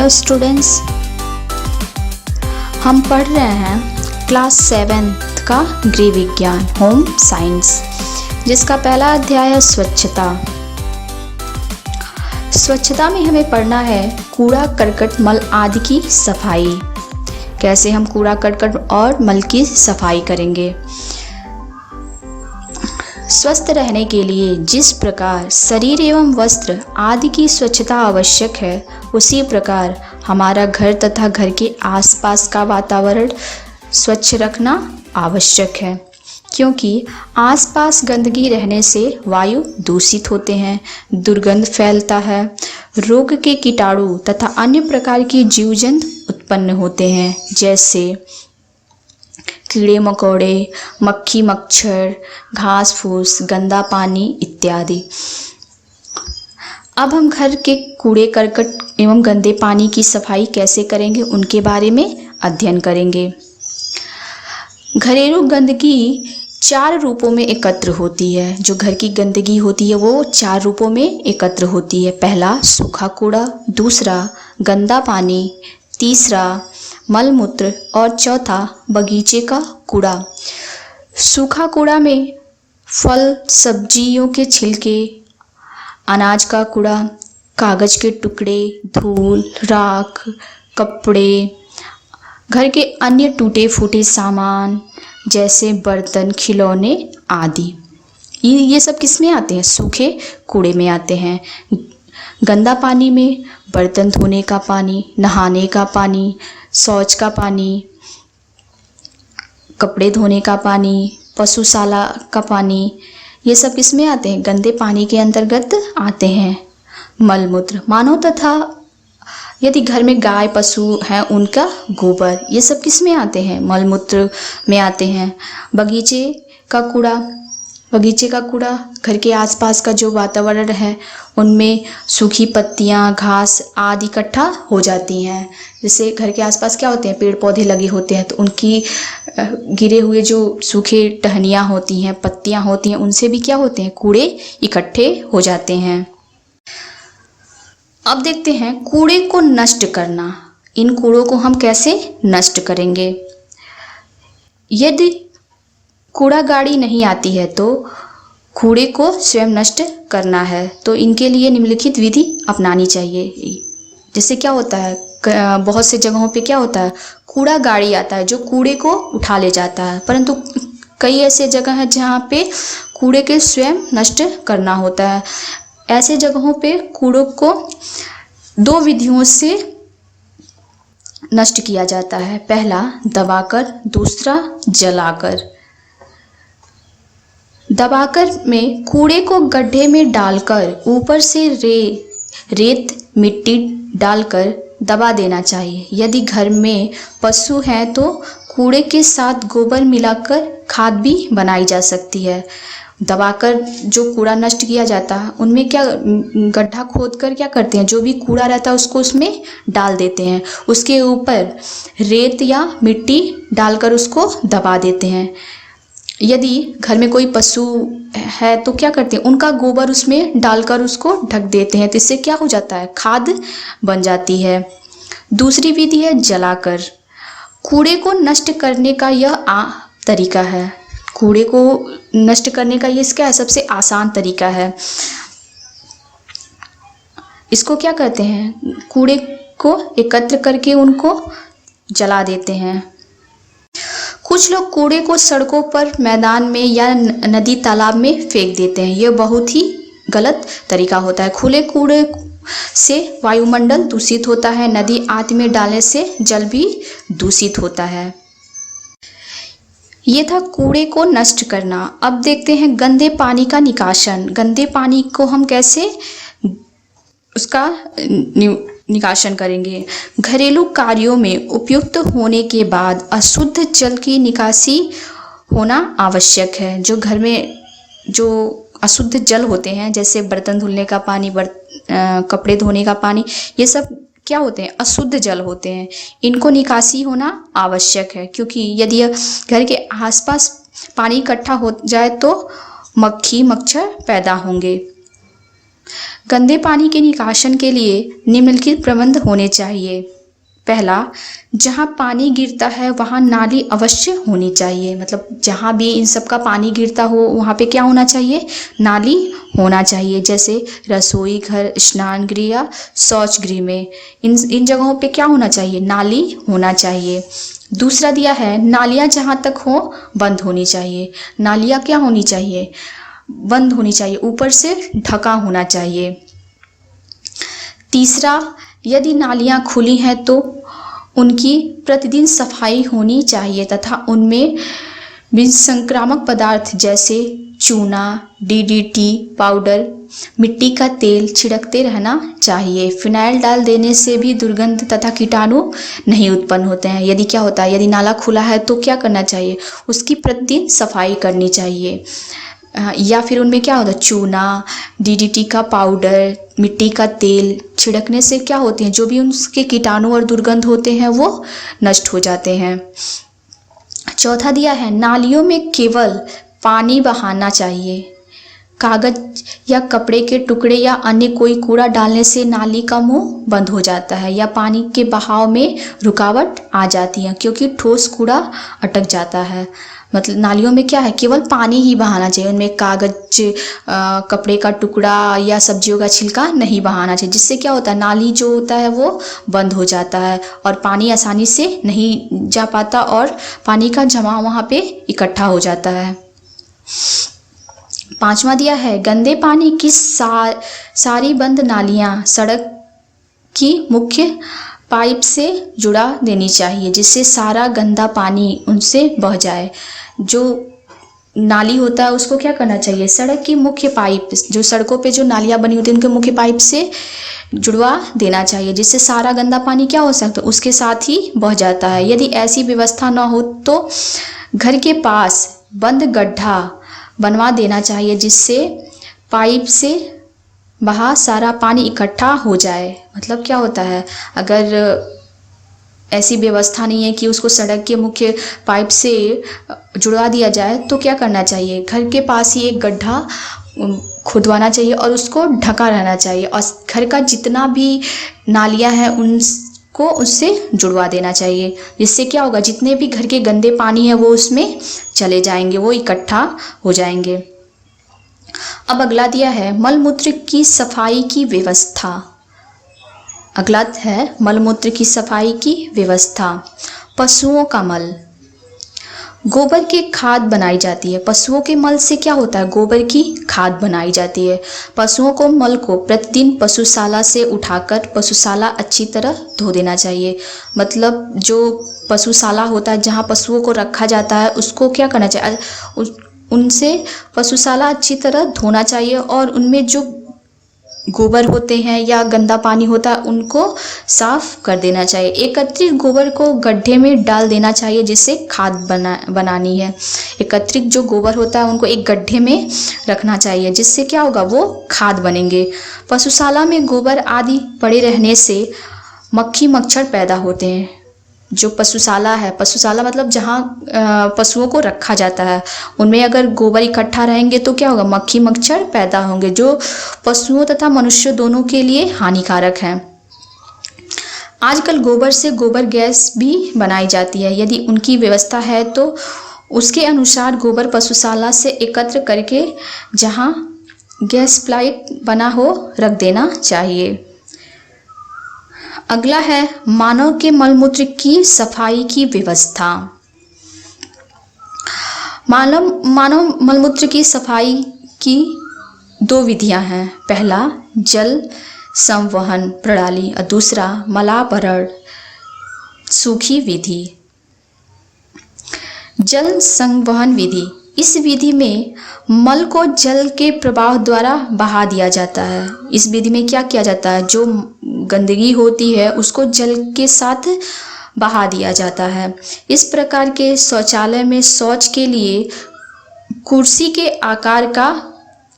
Hello students, हम पढ़ रहे हैं क्लास 7th का गृह विज्ञान होम साइंस, जिसका पहला अध्याय है स्वच्छता। स्वच्छता में हमें पढ़ना है कूड़ा करकट मल आदि की सफाई। कैसे हम कूड़ा करकट और मल की सफाई करेंगे। स्वस्थ रहने के लिए जिस प्रकार शरीर एवं वस्त्र आदि की स्वच्छता आवश्यक है, उसी प्रकार हमारा घर तथा घर के आसपास का वातावरण स्वच्छ रखना आवश्यक है, क्योंकि आसपास गंदगी रहने से वायु दूषित होते हैं, दुर्गंध फैलता है, रोग के कीटाणु तथा अन्य प्रकार की जीव जंतु उत्पन्न होते हैं, जैसे कीड़े मकोड़े, मक्खी मच्छर, घास फूस, गंदा पानी इत्यादि। अब हम घर के कूड़े करकट एवं गंदे पानी की सफाई कैसे करेंगे, उनके बारे में अध्ययन करेंगे। घरेलू गंदगी 4 रूपों में एकत्र होती है। जो घर की गंदगी होती है वो 4 रूपों में एकत्र होती है। पहला सूखा कूड़ा, दूसरा गंदा पानी, तीसरा मल मूत्र और चौथा बगीचे का कूड़ा। सूखा कूड़ा में फल सब्जियों के छिलके, अनाज का कूड़ा, कागज के टुकड़े, धूल, राख, कपड़े, घर के अन्य टूटे फूटे सामान जैसे बर्तन, खिलौने आदि, ये सब किस में आते हैं? सूखे कूड़े में आते हैं। गंदा पानी में बर्तन धोने का पानी, नहाने का पानी, शौच का पानी, कपड़े धोने का पानी, पशुशाला का पानी, ये सब किस में आते हैं? गंदे पानी के अंतर्गत आते हैं। मल मूत्र, मानव तथा यदि घर में गाय पशु हैं उनका गोबर, ये सब किस में आते हैं? मल मूत्र में आते हैं। बगीचे का कूड़ा घर के आसपास का जो वातावरण है उनमें सूखी पत्तियां, घास आदि इकट्ठा हो जाती हैं। जैसे घर के आसपास क्या होते हैं? पेड़ पौधे लगे होते हैं, तो उनकी गिरे हुए जो सूखे टहनियाँ होती हैं, पत्तियां होती हैं, उनसे भी क्या होते हैं? कूड़े इकट्ठे हो जाते हैं। अब देखते हैं कूड़े को नष्ट करना। इन कूड़ों को हम कैसे नष्ट करेंगे। यदि कूड़ा गाड़ी नहीं आती है तो कूड़े को स्वयं नष्ट करना है, तो इनके लिए निम्नलिखित विधि अपनानी चाहिए। जिससे क्या होता है, बहुत से जगहों पे क्या होता है, कूड़ा गाड़ी आता है जो कूड़े को उठा ले जाता है, परंतु कई ऐसे जगह हैं जहाँ पे कूड़े के स्वयं नष्ट करना होता है। ऐसे जगहों पे कूड़ों को 2 विधियों से नष्ट किया जाता है। पहला दबाकर, दूसरा जलाकर। दबाकर में कूड़े को गड्ढे में डालकर ऊपर से रेत मिट्टी डालकर दबा देना चाहिए। यदि घर में पशु हैं तो कूड़े के साथ गोबर मिलाकर खाद भी बनाई जा सकती है। दबाकर जो कूड़ा नष्ट किया जाता है उनमें क्या गड्ढा खोदकर क्या करते हैं, जो भी कूड़ा रहता है उसको उसमें डाल देते हैं, उसके ऊपर रेत या मिट्टी डालकर उसको दबा देते हैं। यदि घर में कोई पशु है तो क्या करते हैं, उनका गोबर उसमें डालकर उसको ढक देते हैं, तो इससे क्या हो जाता है, खाद बन जाती है। दूसरी विधि है जलाकर। कूड़े को नष्ट करने का यह तरीका है। कूड़े को नष्ट करने का ये क्या है, सबसे आसान तरीका है। इसको क्या करते हैं, कूड़े को एकत्र करके उनको जला देते हैं। कुछ लोग कूड़े को सड़कों पर, मैदान में या नदी तालाब में फेंक देते हैं। यह बहुत ही गलत तरीका होता है। खुले कूड़े से वायुमंडल दूषित होता है, नदी आदि में डालने से जल भी दूषित होता है। ये था कूड़े को नष्ट करना। अब देखते हैं गंदे पानी का निकासन। गंदे पानी को हम कैसे उसका निकासन करेंगे। घरेलू कार्यों में उपयुक्त होने के बाद अशुद्ध जल की निकासी होना आवश्यक है। जो घर में जो अशुद्ध जल होते हैं, जैसे बर्तन धुलने का पानी, कपड़े धोने का पानी, ये सब क्या होते हैं, अशुद्ध जल होते हैं। इनको निकासी होना आवश्यक है, क्योंकि यदि घर के आसपास पानी इकट्ठा हो जाए तो मक्खी मच्छर पैदा होंगे। गंदे पानी के निकासन के लिए निम्नलिखित प्रबंध होने चाहिए। पहला, जहाँ पानी गिरता है वहाँ नाली अवश्य होनी चाहिए। मतलब जहाँ भी इन सब का पानी गिरता हो वहाँ पे क्या होना चाहिए, नाली होना चाहिए। जैसे रसोई घर, स्नान गृह या शौच गृह में इन जगहों पे क्या होना चाहिए, नाली होना चाहिए। दूसरा दिया है, नालियाँ जहाँ तक हो बंद होनी चाहिए। नालियाँ क्या होनी चाहिए, बंद होनी चाहिए, ऊपर से ढका होना चाहिए। तीसरा, यदि नालियाँ खुली हैं तो उनकी प्रतिदिन सफाई होनी चाहिए तथा उनमें विषसंक्रामक पदार्थ जैसे चूना, डीडीटी पाउडर, मिट्टी का तेल छिड़कते रहना चाहिए। फिनाइल डाल देने से भी दुर्गंध तथा कीटाणु नहीं उत्पन्न होते हैं। यदि क्या होता है, यदि नाला खुला है तो क्या करना चाहिए, उसकी प्रतिदिन सफाई करनी चाहिए। या फिर उनमें क्या होता है, चूना, डीडीटी का पाउडर, मिट्टी का तेल छिड़कने से क्या होते हैं, जो भी उसके कीटाणु और दुर्गंध होते हैं वो नष्ट हो जाते हैं। चौथा दिया है, नालियों में केवल पानी बहाना चाहिए। कागज या कपड़े के टुकड़े या अन्य कोई कूड़ा डालने से नाली का मुंह बंद हो जाता है या पानी के बहाव में रुकावट आ जाती है, क्योंकि ठोस कूड़ा अटक जाता है। मतलब नालियों में क्या है, केवल पानी ही बहाना चाहिए, उनमें कागज, कपड़े का टुकड़ा या सब्जियों का छिलका नहीं बहाना चाहिए। जिससे क्या होता है, नाली जो होता है वो बंद हो जाता है और पानी आसानी से नहीं जा पाता और पानी का जमाव वहाँ पे इकट्ठा हो जाता है। पांचवा दिया है, गंदे पानी की सारी बंद नालियाँ सड़क की मुख्य पाइप से जुड़ा देनी चाहिए, जिससे सारा गंदा पानी उनसे बह जाए। जो नाली होता है उसको क्या करना चाहिए, सड़क की मुख्य पाइप, जो सड़कों पे जो नालियाँ बनी होती हैं उनके मुख्य पाइप से जुड़वा देना चाहिए, जिससे सारा गंदा पानी क्या हो सकता है, उसके साथ ही बह जाता है। यदि ऐसी व्यवस्था न हो तो घर के पास बंद गड्ढा बनवा देना चाहिए, जिससे पाइप से वहाँ सारा पानी इकट्ठा हो जाए। मतलब क्या होता है, अगर ऐसी व्यवस्था नहीं है कि उसको सड़क के मुख्य पाइप से जुड़वा दिया जाए तो क्या करना चाहिए, घर के पास ही एक गड्ढा खुदवाना चाहिए और उसको ढका रहना चाहिए और घर का जितना भी नालियाँ हैं उनको उससे जुड़वा देना चाहिए। जिससे क्या होगा, जितने भी घर के गंदे पानी है वो उसमें चले जाएंगे, वो इकट्ठा हो जाएंगे। अब अगला दिया है, मलमूत्र की सफाई की व्यवस्था। अगला है मलमूत्र की सफाई की व्यवस्था। पशुओं का मल, गोबर की खाद बनाई जाती है। पशुओं के मल से क्या होता है, गोबर की खाद बनाई जाती है। पशुओं को मल को प्रतिदिन पशुशाला से उठाकर पशुशाला अच्छी तरह धो देना चाहिए। मतलब जो पशुशाला होता है जहाँ पशुओं को रखा जाता है उसको क्या करना चाहिए, उनसे पशुशाला अच्छी तरह धोना चाहिए और उनमें जो गोबर होते हैं या गंदा पानी होता है उनको साफ कर देना चाहिए। एकत्रित गोबर को गड्ढे में डाल देना चाहिए जिससे खाद बनानी है। एकत्रित जो गोबर होता है उनको एक गड्ढे में रखना चाहिए, जिससे क्या होगा, वो खाद बनेंगे। पशुशाला में गोबर आदि पड़े रहने से मक्खी मच्छर पैदा होते हैं। जो पशुशाला है, पशुशाला मतलब जहाँ पशुओं को रखा जाता है, उनमें अगर गोबर इकट्ठा रहेंगे तो क्या होगा, मक्खी मच्छर पैदा होंगे जो पशुओं तथा मनुष्य दोनों के लिए हानिकारक हैं। आजकल गोबर से गोबर गैस भी बनाई जाती है। यदि उनकी व्यवस्था है तो उसके अनुसार गोबर पशुशाला से एकत्र करके जहाँ गैस प्लांट बना हो रख देना चाहिए। अगला है मानव के मलमूत्र की सफाई की व्यवस्था। मानव मलमूत्र की सफाई की दो विधियां हैं। पहला जल संवहन प्रणाली और दूसरा मलापरण सूखी विधि। जल संवहन विधि, इस विधि में मल को जल के प्रवाह द्वारा बहा दिया जाता है। इस विधि में क्या किया जाता है, जो गंदगी होती है उसको जल के साथ बहा दिया जाता है। इस प्रकार के शौचालय में शौच के लिए कुर्सी के आकार का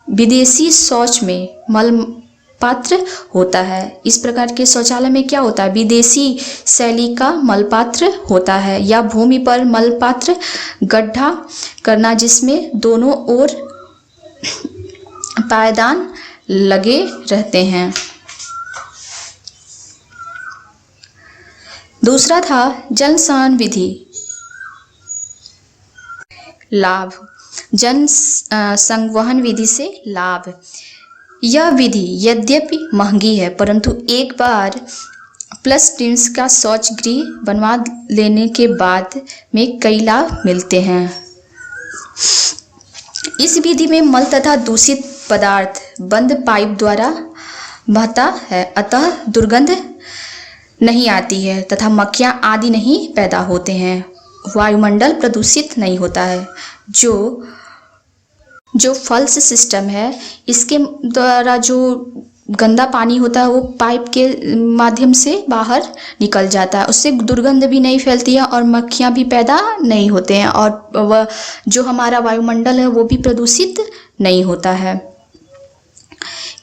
विदेशी शौच में मल पात्र होता है। इस प्रकार के शौचालय में क्या होता है, विदेशी शैली का मलपात्र होता है या भूमि पर मलपात्र गड्ढा करना जिसमें दोनों ओर पायदान लगे रहते हैं। दूसरा था जल संचयन विधि। लाभ। जल संवहन विधि से लाभ। यह विधि यद्यपि महंगी है परंतु एक बार प्लस टिन्स का शौच गृह बनवा लेने के बाद में कई लाभ मिलते हैं। इस विधि में मल तथा दूषित पदार्थ बंद पाइप द्वारा बहता है, अतः दुर्गंध नहीं आती है तथा मक्खियाँ आदि नहीं पैदा होते हैं। वायुमंडल प्रदूषित नहीं होता है। जो फल्स सिस्टम है, इसके द्वारा जो गंदा पानी होता है वो पाइप के माध्यम से बाहर निकल जाता है, उससे दुर्गंध भी नहीं फैलती है और मक्खियाँ भी पैदा नहीं होते हैं और वह जो हमारा वायुमंडल है वो भी प्रदूषित नहीं होता है।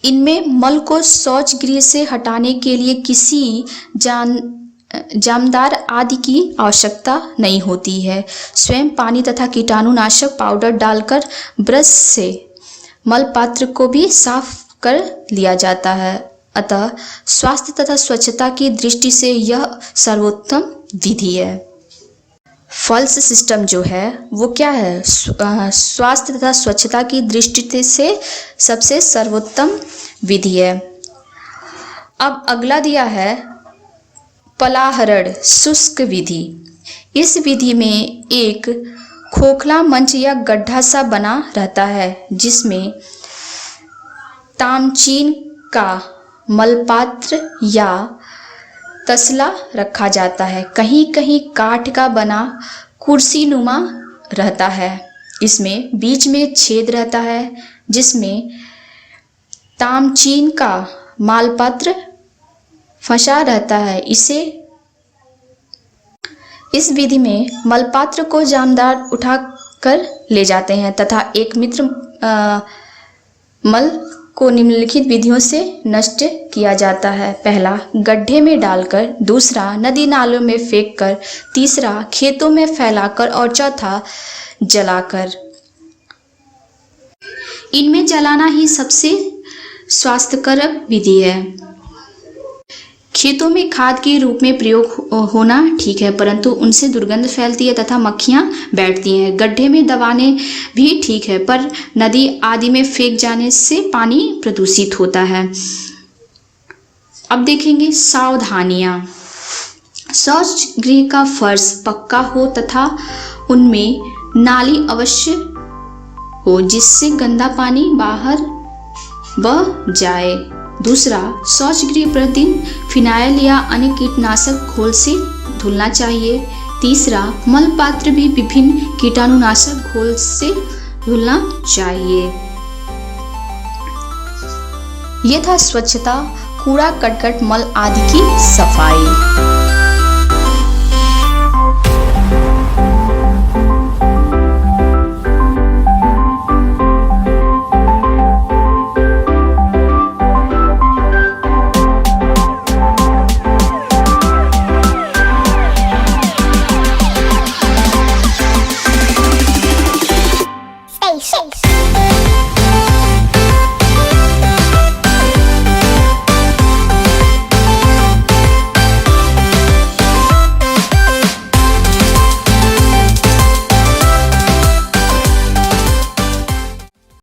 इनमें मल को शौच गृह से हटाने के लिए किसी जामदार आदि की आवश्यकता नहीं होती है। स्वयं पानी तथा कीटाणुनाशक पाउडर डालकर ब्रश से मल पात्र को भी साफ कर लिया जाता है। अतः स्वास्थ्य तथा स्वच्छता की दृष्टि से यह सर्वोत्तम विधि है। फल्स सिस्टम जो है वो क्या है? स्वास्थ्य तथा स्वच्छता की दृष्टि से सबसे सर्वोत्तम विधि है। अब अगला दिया है पलाहरण शुष्क विधि। इस विधि में एक खोखला मंच या गड्ढा सा बना रहता है जिसमें तामचीन का मलपात्र या तसला रखा जाता है। कहीं कहीं काठ का बना कुर्सी नुमा रहता है। इसमें बीच में छेद रहता है जिसमें तामचीन का मालपात्र फंसा रहता है। इस विधि में मलपात्र को जामदार उठाकर ले जाते हैं तथा एक मित्र मल को निम्नलिखित विधियों से नष्ट किया जाता है। पहला, गड्ढे में डालकर, दूसरा, नदी नालों में फेंककर, तीसरा, खेतों में फैलाकर और चौथा, जलाकर। इनमें जलाना ही सबसे स्वास्थ्यकर विधि है। खेतों में खाद के रूप में प्रयोग होना ठीक है परंतु उनसे दुर्गंध फैलती है तथा मक्खियाँ बैठती हैं। गड्ढे में दबाने भी ठीक है पर नदी आदि में फेंक जाने से पानी प्रदूषित होता है। अब देखेंगे सावधानियाँ। शौच गृह का फर्श पक्का हो तथा उनमें नाली अवश्य हो जिससे गंदा पानी बाहर बह जाए। दूसरा, शौच गृह प्रतिदिन फिनाइल या अन्य कीटनाशक घोल से धुलना चाहिए। तीसरा, मल पात्र भी विभिन्न कीटाणुनाशक घोल से धुलना चाहिए। यह था स्वच्छता, कूड़ा करकट, मल आदि की सफाई। Space.